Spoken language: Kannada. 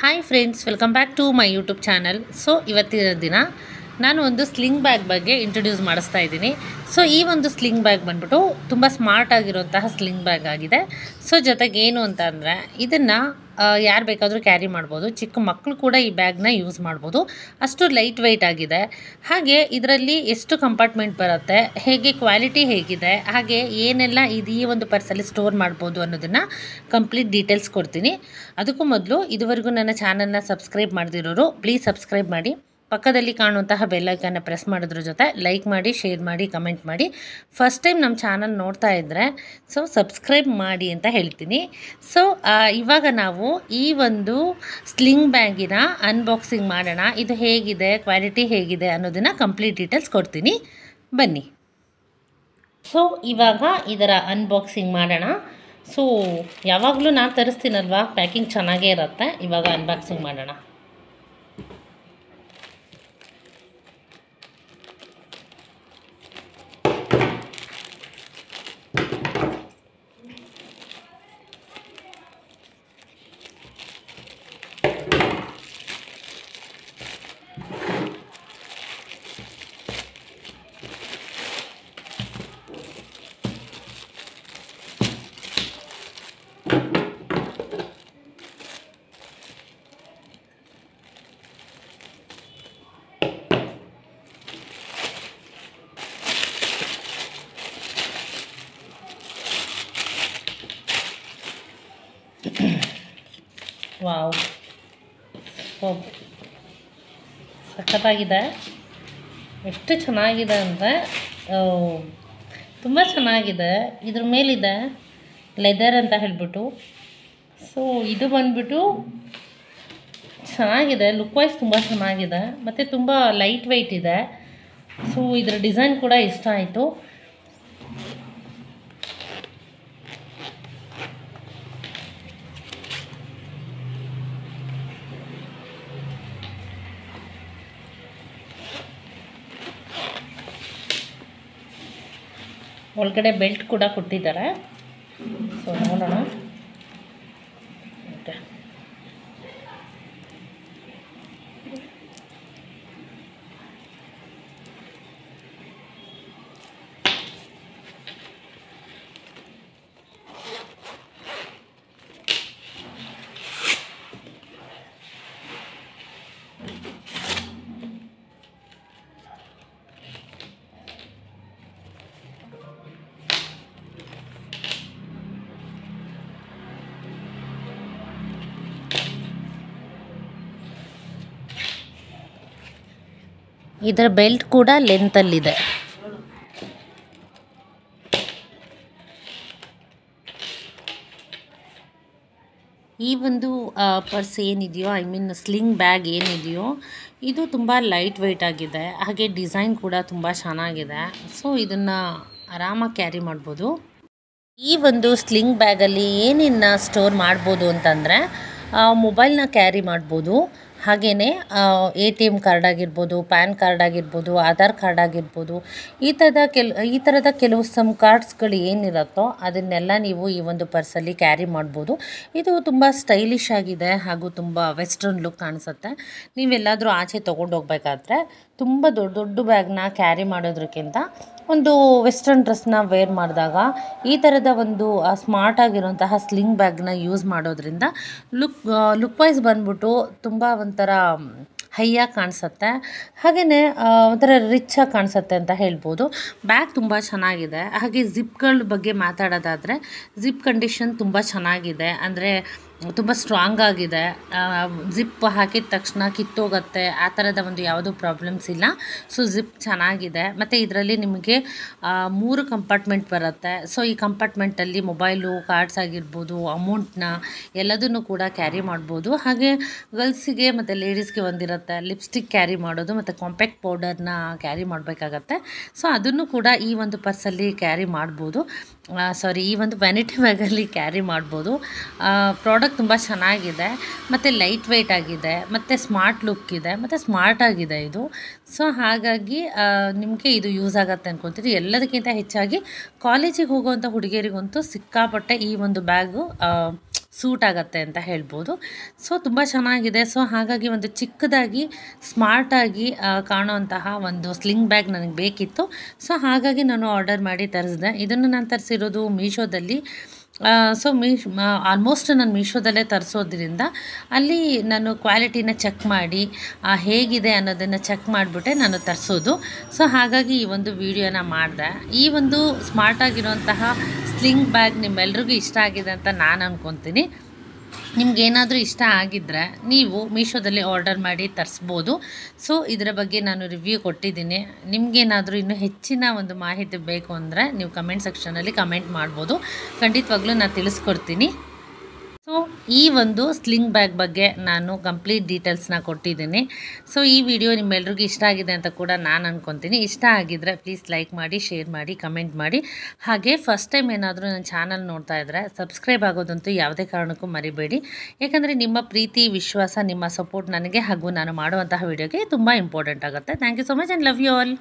Hi friends, welcome back to my YouTube channel. So ಇವತ್ತಿನ ದಿನ ನಾನು ಒಂದು ಸ್ಲಿಂಗ್ ಬ್ಯಾಗ್ ಬಗ್ಗೆ ಇಂಟ್ರೊಡ್ಯೂಸ್ ಮಾಡಿಸ್ತಾ ಇದ್ದೀನಿ. ಸೊ ಈ ಒಂದು ಸ್ಲಿಂಗ್ ಬ್ಯಾಗ್ ಬಂದ್ಬಿಟ್ಟು ತುಂಬ ಸ್ಮಾರ್ಟ್ ಆಗಿರುವಂತಹ ಸ್ಲಿಂಗ್ ಬ್ಯಾಗ್ ಆಗಿದೆ. ಸೊ ಜೊತೆಗೆ ಏನು ಅಂತ ಅಂದರೆ ಇದನ್ನು ಯಾರು ಬೇಕಾದರೂ ಕ್ಯಾರಿ ಮಾಡ್ಬೋದು. ಚಿಕ್ಕ ಮಕ್ಕಳು ಕೂಡ ಈ ಬ್ಯಾಗ್ನ ಯೂಸ್ ಮಾಡ್ಬೋದು, ಅಷ್ಟು ಲೈಟ್ ವೆಯ್ಟ್ ಆಗಿದೆ. ಹಾಗೆ ಇದರಲ್ಲಿ ಎಷ್ಟು ಕಂಪಾರ್ಟ್ಮೆಂಟ್ ಬರುತ್ತೆ, ಹೇಗೆ ಕ್ವಾಲಿಟಿ ಹೇಗಿದೆ, ಹಾಗೆ ಏನೆಲ್ಲ ಇದು ಈ ಒಂದು ಪರ್ಸಲ್ಲಿ ಸ್ಟೋರ್ ಮಾಡ್ಬೋದು ಅನ್ನೋದನ್ನು ಕಂಪ್ಲೀಟ್ ಡೀಟೇಲ್ಸ್ ಕೊಡ್ತೀನಿ. ಅದಕ್ಕೂ ಮೊದಲು ಇದುವರೆಗೂ ನನ್ನ ಚಾನಲ್ನ ಸಬ್ಸ್ಕ್ರೈಬ್ ಮಾಡದಿರೋರು ಪ್ಲೀಸ್ ಸಬ್ಸ್ಕ್ರೈಬ್ ಮಾಡಿ, ಪಕ್ಕದಲ್ಲಿ ಕಾಣುವಂತಹ ಬೆಲ್ಲೈಕನ್ನ ಪ್ರೆಸ್ ಮಾಡೋದ್ರ ಜೊತೆ ಲೈಕ್ ಮಾಡಿ, ಶೇರ್ ಮಾಡಿ, ಕಮೆಂಟ್ ಮಾಡಿ. ಫಸ್ಟ್ ಟೈಮ್ ನಮ್ಮ ಚಾನಲ್ ನೋಡ್ತಾ ಇದ್ದರೆ ಸೊ ಸಬ್ಸ್ಕ್ರೈಬ್ ಮಾಡಿ ಅಂತ ಹೇಳ್ತೀನಿ. ಸೊ ಇವಾಗ ನಾವು ಈ ಒಂದು ಸ್ಲಿಂಗ್ ಬ್ಯಾಗಿನ ಅನ್ಬಾಕ್ಸಿಂಗ್ ಮಾಡೋಣ. ಇದು ಹೇಗಿದೆ, ಕ್ವಾಲಿಟಿ ಹೇಗಿದೆ ಅನ್ನೋದನ್ನು ಕಂಪ್ಲೀಟ್ ಡೀಟೇಲ್ಸ್ ಕೊಡ್ತೀನಿ, ಬನ್ನಿ. ಸೊ ಇವಾಗ ಇದರ ಅನ್ಬಾಕ್ಸಿಂಗ್ ಮಾಡೋಣ. ಸೊ ಯಾವಾಗಲೂ ನಾನು ತರಿಸ್ತೀನಲ್ವ, ಪ್ಯಾಕಿಂಗ್ ಚೆನ್ನಾಗೇ ಇರುತ್ತೆ. ಇವಾಗ ಅನ್ಬಾಕ್ಸಿಂಗ್ ಮಾಡೋಣ. ವಾವ್, ಸಖತ್ತಾಗಿದೆ. ಎಷ್ಟು ಚೆನ್ನಾಗಿದೆ ಅಂದರೆ ತುಂಬ ಚೆನ್ನಾಗಿದೆ. ಇದ್ರ ಮೇಲಿದೆ ಲೆದರ್ ಅಂತ ಹೇಳ್ಬಿಟ್ಟು. ಸೊ ಇದು ಬಂದ್ಬಿಟ್ಟು ಚೆನ್ನಾಗಿದೆ, ಲುಕ್ ವೈಸ್ ತುಂಬ ಚೆನ್ನಾಗಿದೆ ಮತ್ತು ತುಂಬ ಲೈಟ್ ವೆಯ್ಟ್ ಇದೆ. ಸೊ ಇದರ ಡಿಸೈನ್ ಕೂಡ ಇಷ್ಟ ಆಯಿತು. ಒಳಗಡೆ ಬೆಲ್ಟ್ ಕೂಡ ಕೊಟ್ಟಿದ್ದಾರೆ. ಸೊ ನೋಡೋಣ. ಓಕೆ, ಇದರ ಬೆಲ್ಟ್ ಕೂಡ ಲೆಂತಲ್ಲಿದೆ. ಈ ಒಂದು ಪರ್ಸ್ ಏನಿದೆಯೋ, ಐ ಮೀನ್ ಸ್ಲಿಂಗ್ ಬ್ಯಾಗ್ ಏನಿದೆಯೋ, ಇದು ತುಂಬ ಲೈಟ್ ವೆಯ್ಟ್ ಆಗಿದೆ. ಹಾಗೆ ಡಿಸೈನ್ ಕೂಡ ತುಂಬ ಚೆನ್ನಾಗಿದೆ. ಸೊ ಇದನ್ನು ಆರಾಮಾಗಿ ಕ್ಯಾರಿ ಮಾಡ್ಬೋದು. ಈ ಒಂದು ಸ್ಲಿಂಗ್ ಬ್ಯಾಗಲ್ಲಿ ಏನೇನು ಸ್ಟೋರ್ ಮಾಡ್ಬೋದು ಅಂತಂದರೆ ಮೊಬೈಲ್ನ ಕ್ಯಾರಿ ಮಾಡ್ಬೋದು. ಹಾಗೆಯೇ ATM ಕಾರ್ಡ್ ಆಗಿರ್ಬೋದು, ಪ್ಯಾನ್ ಕಾರ್ಡ್ ಆಗಿರ್ಬೋದು, ಆಧಾರ್ ಕಾರ್ಡ್ ಆಗಿರ್ಬೋದು, ಈ ಥರದ ಕೆಲವು ಸಮ್ ಕಾರ್ಡ್ಸ್ಗಳು ಏನಿರುತ್ತೋ ಅದನ್ನೆಲ್ಲ ನೀವು ಈ ಒಂದು ಪರ್ಸಲ್ಲಿ ಕ್ಯಾರಿ ಮಾಡ್ಬೋದು. ಇದು ತುಂಬ ಸ್ಟೈಲಿಶ್ ಆಗಿದೆ ಹಾಗೂ ತುಂಬ ವೆಸ್ಟರ್ನ್ ಲುಕ್ ಕಾಣಿಸುತ್ತೆ. ನೀವೆಲ್ಲಾದರೂ ಆಚೆ ತೊಗೊಂಡೋಗ್ಬೇಕಾದ್ರೆ ತುಂಬ ದೊಡ್ಡ ದೊಡ್ಡ ಬ್ಯಾಗ್ನ ಕ್ಯಾರಿ ಮಾಡೋದಕ್ಕಿಂತ ಒಂದು ವೆಸ್ಟರ್ನ್ ಡ್ರೆಸ್ನ ವೇರ್ ಮಾಡಿದಾಗ ಈ ಥರದ ಒಂದು ಸ್ಮಾರ್ಟ್ ಆಗಿರುವಂತಹ ಸ್ಲಿಂಗ್ ಬ್ಯಾಗ್ನ ಯೂಸ್ ಮಾಡೋದ್ರಿಂದ ಲುಕ್ ವೈಸ್ ಬಂದ್ಬಿಟ್ಟು ತುಂಬ ಒಂಥರ ಹೈಯಾಗಿ ಕಾಣಿಸುತ್ತೆ. ಹಾಗೆಯೇ ಒಂಥರ ರಿಚ್ಚಾಗಿ ಕಾಣಿಸುತ್ತೆ ಅಂತ ಹೇಳ್ಬೋದು. ಬ್ಯಾಗ್ ತುಂಬ ಚೆನ್ನಾಗಿದೆ. ಹಾಗೆ ಜಿಪ್ಗಳ ಬಗ್ಗೆ ಮಾತಾಡೋದಾದರೆ ಜಿಪ್ ಕಂಡೀಷನ್ ತುಂಬ ಚೆನ್ನಾಗಿದೆ, ಅಂದರೆ ತುಂಬ ಸ್ಟ್ರಾಂಗ್ ಆಗಿದೆ. ಜಿಪ್ ಹಾಕಿದ ತಕ್ಷಣ ಕಿತ್ತೋಗುತ್ತೆ, ಆ ಥರದ ಒಂದು ಯಾವುದೂ ಪ್ರಾಬ್ಲಮ್ಸ್ ಇಲ್ಲ. ಸೊ ಜಿಪ್ ಚೆನ್ನಾಗಿದೆ. ಮತ್ತು ಇದರಲ್ಲಿ ನಿಮಗೆ 3 ಕಂಪಾರ್ಟ್ಮೆಂಟ್ ಬರುತ್ತೆ. ಸೊ ಈ ಕಂಪಾರ್ಟ್ಮೆಂಟಲ್ಲಿ ಮೊಬೈಲು, ಕಾರ್ಡ್ಸ್ ಆಗಿರ್ಬೋದು, ಅಮೌಂಟ್ನ ಎಲ್ಲದನ್ನು ಕೂಡ ಕ್ಯಾರಿ ಮಾಡ್ಬೋದು. ಹಾಗೆ ಗರ್ಲ್ಸಿಗೆ ಮತ್ತು ಲೇಡೀಸ್ಗೆ ಒಂದಿರುತ್ತೆ ಲಿಪ್ಸ್ಟಿಕ್ ಕ್ಯಾರಿ ಮಾಡೋದು ಮತ್ತು ಕಾಂಪ್ಯಾಕ್ಟ್ ಪೌಡರ್ನ ಕ್ಯಾರಿ ಮಾಡಬೇಕಾಗತ್ತೆ. ಸೊ ಅದನ್ನು ಕೂಡ ಈ ಒಂದು ಪರ್ಸಲ್ಲಿ ಕ್ಯಾರಿ ಮಾಡ್ಬೋದು. ಈ ಒಂದು ವ್ಯಾನಿಟಿ ಬ್ಯಾಗಲ್ಲಿ ಕ್ಯಾರಿ ಮಾಡ್ಬೋದು. ಪ್ರಾಡಕ್ಟ್ ತುಂಬ ಚೆನ್ನಾಗಿದೆ ಮತ್ತು ಲೈಟ್ ವೆಯ್ಟ್ ಆಗಿದೆ ಮತ್ತು ಸ್ಮಾರ್ಟ್ ಲುಕ್ ಇದೆ ಮತ್ತು ಸ್ಮಾರ್ಟ್ ಆಗಿದೆ ಇದು. ಸೊ ಹಾಗಾಗಿ ನಿಮಗೆ ಇದು ಯೂಸ್ ಆಗುತ್ತೆ ಅಂದ್ಕೊತೀನಿ. ಎಲ್ಲದಕ್ಕಿಂತ ಹೆಚ್ಚಾಗಿ ಕಾಲೇಜಿಗೆ ಹೋಗುವಂಥ ಹುಡುಗಿಯರಿಗಂತೂ ಸಿಕ್ಕಾಪಟ್ಟೆ ಈ ಒಂದು ಬ್ಯಾಗು ಸೂಟ್ ಆಗುತ್ತೆ ಅಂತ ಹೇಳ್ಬೋದು. ಸೊ ತುಂಬ ಚೆನ್ನಾಗಿದೆ. ಸೊ ಹಾಗಾಗಿ ಒಂದು ಚಿಕ್ಕದಾಗಿ ಸ್ಮಾರ್ಟಾಗಿ ಕಾಣುವಂತಹ ಒಂದು ಸ್ಲಿಂಗ್ ಬ್ಯಾಗ್ ನನಗೆ ಬೇಕಿತ್ತು. ಸೊ ಹಾಗಾಗಿ ನಾನು ಆರ್ಡರ್ ಮಾಡಿ ತರಿಸಿದೆ. ಇದನ್ನು ನಾನು ತರಿಸಿರೋದು ಮೀಶೋದಲ್ಲಿ. ಸೊ ಆಲ್ಮೋಸ್ಟ್ ನಾನು ಮೀಶೋದಲ್ಲೇ ತರಿಸೋದ್ರಿಂದ ಅಲ್ಲಿ ನಾನು ಕ್ವಾಲಿಟಿನ ಚೆಕ್ ಮಾಡಿ ಹೇಗಿದೆ ಅನ್ನೋದನ್ನು ಚೆಕ್ ಮಾಡಿಬಿಟ್ಟೆ ನಾನು ತರಿಸೋದು. ಸೊ ಹಾಗಾಗಿ ಈ ಒಂದು ವಿಡಿಯೋನ ಮಾಡಿದೆ. ಈ ಒಂದು ಸ್ಮಾರ್ಟಾಗಿರುವಂತಹ ಸ್ಲಿಂಗ್ ಬ್ಯಾಗ್ ನಿಮ್ಮೆಲ್ರಿಗೂ ಇಷ್ಟ ಆಗಿದೆ ಅಂತ ನಾನು ಅಂದ್ಕೊತೀನಿ. ನಿಮಗೇನಾದರೂ ಇಷ್ಟ ಆಗಿದ್ದರೆ ನೀವು ಮೀಶೋದಲ್ಲಿ ಆರ್ಡರ್ ಮಾಡಿ ತರಿಸ್ಬೋದು. ಸೊ ಇದರ ಬಗ್ಗೆ ನಾನು ರಿವ್ಯೂ ಕೊಟ್ಟಿದ್ದೀನಿ. ನಿಮಗೇನಾದರೂ ಇನ್ನೂ ಹೆಚ್ಚಿನ ಒಂದು ಮಾಹಿತಿ ಬೇಕು ಅಂದರೆ ನೀವು ಕಮೆಂಟ್ ಸೆಕ್ಷನಲ್ಲಿ ಕಮೆಂಟ್ ಮಾಡ್ಬೋದು. ಖಂಡಿತವಾಗ್ಲೂ ನಾನು ತಿಳಿಸ್ಕೊಡ್ತೀನಿ. ಸೊ ಈ ಒಂದು ಸ್ಲಿಂಗ್ ಬ್ಯಾಗ್ ಬಗ್ಗೆ ನಾನು ಕಂಪ್ಲೀಟ್ ಡೀಟೇಲ್ಸ್ನ ಕೊಟ್ಟಿದ್ದೀನಿ. ಸೊ ಈ ವಿಡಿಯೋ ನಿಮ್ಮೆಲ್ರಿಗೂ ಇಷ್ಟ ಆಗಿದೆ ಅಂತ ಕೂಡ ನಾನು ಅಂದ್ಕೊತೀನಿ. ಇಷ್ಟ ಆಗಿದ್ದರೆ ಪ್ಲೀಸ್ ಲೈಕ್ ಮಾಡಿ, ಶೇರ್ ಮಾಡಿ, ಕಮೆಂಟ್ ಮಾಡಿ. ಹಾಗೆ ಫಸ್ಟ್ ಟೈಮ್ ಏನಾದರೂ ನನ್ನ ಚಾನಲ್ ನೋಡ್ತಾ ಇದ್ದರೆ ಸಬ್ಸ್ಕ್ರೈಬ್ ಆಗೋದಂತೂ ಯಾವುದೇ ಕಾರಣಕ್ಕೂ ಮರಿಬೇಡಿ. ಯಾಕಂದರೆ ನಿಮ್ಮ ಪ್ರೀತಿ, ವಿಶ್ವಾಸ, ನಿಮ್ಮ ಸಪೋರ್ಟ್ ನನಗೆ ಹಾಗೂ ನಾನು ಮಾಡುವಂತಹ ವಿಡಿಯೋಗೆ ತುಂಬ ಇಂಪಾರ್ಟೆಂಟ್ ಆಗುತ್ತೆ. Thank you so much and love you all.